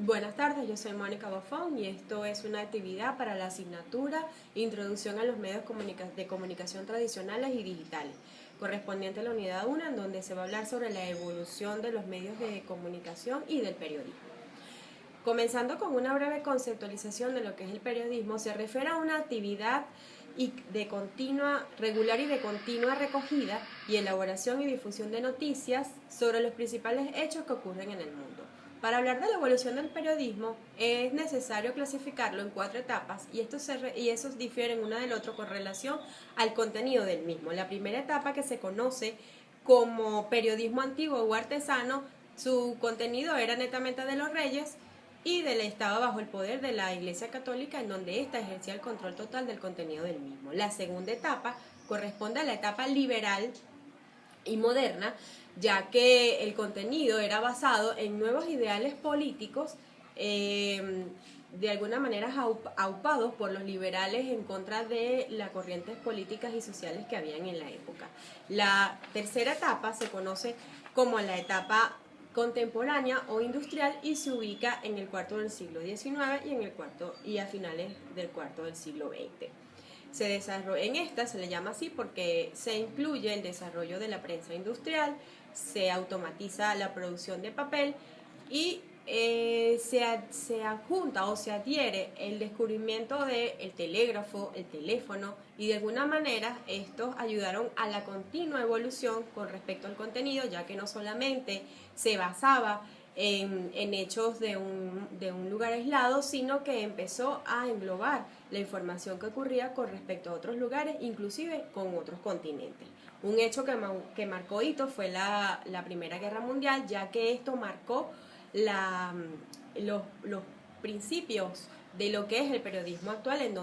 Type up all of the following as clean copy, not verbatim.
Buenas tardes, yo soy Mónica Bofón y esto es una actividad para la asignatura Introducción a los medios de comunicación tradicionales y digitales, correspondiente a la unidad 1, en donde se va a hablar sobre la evolución de los medios de comunicación y del periodismo. Comenzando con una breve conceptualización de lo que es el periodismo, se refiere a una actividad regular y de continua recogida y elaboración y difusión de noticias sobre los principales hechos que ocurren en el mundo. Para hablar de la evolución del periodismo es necesario clasificarlo en 4 etapas y esos difieren una del otro con relación al contenido del mismo. La primera etapa, que se conoce como periodismo antiguo o artesano, su contenido era netamente de los reyes y del Estado bajo el poder de la Iglesia Católica, en donde ésta ejercía el control total del contenido del mismo. La segunda etapa corresponde a la etapa liberal y moderna, ya que el contenido era basado en nuevos ideales políticos, de alguna manera aupados por los liberales en contra de las corrientes políticas y sociales que habían en la época. La tercera etapa se conoce como la etapa contemporánea o industrial y se ubica en el cuarto del siglo XIX y a finales del cuarto del siglo XX. En esta se le llama así porque se incluye el desarrollo de la prensa industrial, se automatiza la producción de papel y se adjunta o se adhiere el descubrimiento del telégrafo, el teléfono, y de alguna manera estos ayudaron a la continua evolución con respecto al contenido, ya que no solamente se basaba en hechos de un lugar aislado, sino que empezó a englobar la información que ocurría con respecto a otros lugares, inclusive con otros continentes. Un hecho que marcó hito fue la Primera Guerra Mundial, ya que esto marcó los principios de lo que es el periodismo actual, en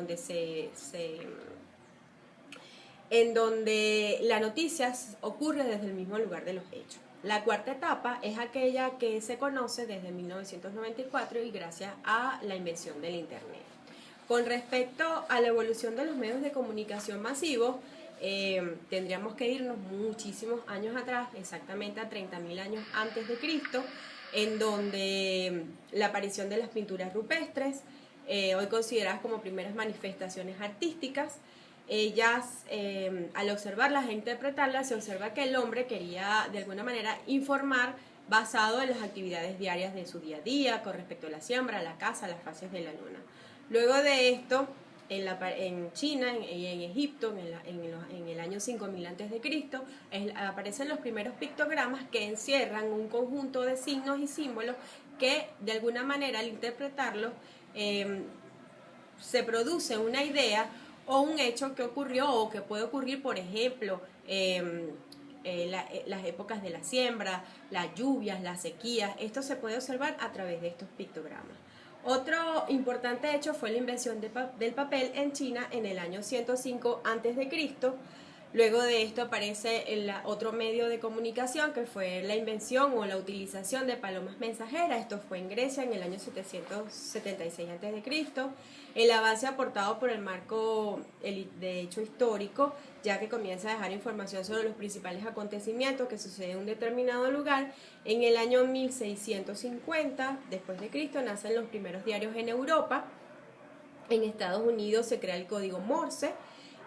donde la noticia ocurre desde el mismo lugar de los hechos. La cuarta etapa es aquella que se conoce desde 1994 y gracias a la invención del Internet. Con respecto a la evolución de los medios de comunicación masivos, tendríamos que irnos muchísimos años atrás, exactamente a 30.000 años antes de Cristo, en donde la aparición de las pinturas rupestres, hoy consideradas como primeras manifestaciones artísticas, ellas, al observarlas e interpretarlas, se observa que el hombre quería de alguna manera informar basado en las actividades diarias de su día a día con respecto a la siembra, la caza, las fases de la luna. Luego de esto, en China y en Egipto, en el año 5000 a.C., aparecen los primeros pictogramas que encierran un conjunto de signos y símbolos que de alguna manera al interpretarlos se produce una idea o un hecho que ocurrió o que puede ocurrir, por ejemplo, las épocas de la siembra, las lluvias, las sequías. Esto se puede observar a través de estos pictogramas. Otro importante hecho fue la invención del papel en China en el año 105 a.C. Luego de esto aparece otro medio de comunicación, que fue la invención o la utilización de palomas mensajeras. Esto fue en Grecia en el año 776 a.C. El avance aportado por el marco de hecho histórico, ya que comienza a dejar información sobre los principales acontecimientos que suceden en un determinado lugar. En el año 1650 después de Cristo nacen los primeros diarios en Europa. En Estados Unidos se crea el código Morse.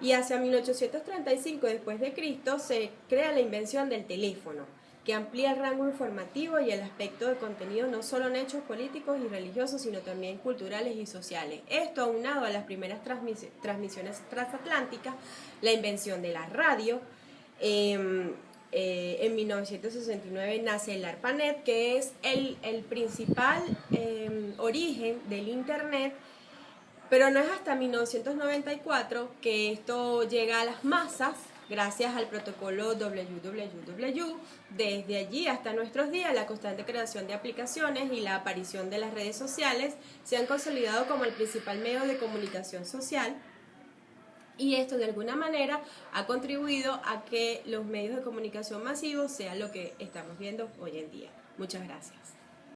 Y hacia 1835 después de Cristo se crea la invención del teléfono, que amplía el rango informativo y el aspecto de contenido no solo en hechos políticos y religiosos, sino también culturales y sociales. Esto aunado a las primeras transmisiones transatlánticas, la invención de la radio. En 1969 nace el ARPANET, que es el principal origen del Internet. Pero no es hasta 1994 que esto llega a las masas gracias al protocolo WWW. Desde allí hasta nuestros días, la constante creación de aplicaciones y la aparición de las redes sociales se han consolidado como el principal medio de comunicación social, y esto de alguna manera ha contribuido a que los medios de comunicación masivos sean lo que estamos viendo hoy en día. Muchas gracias.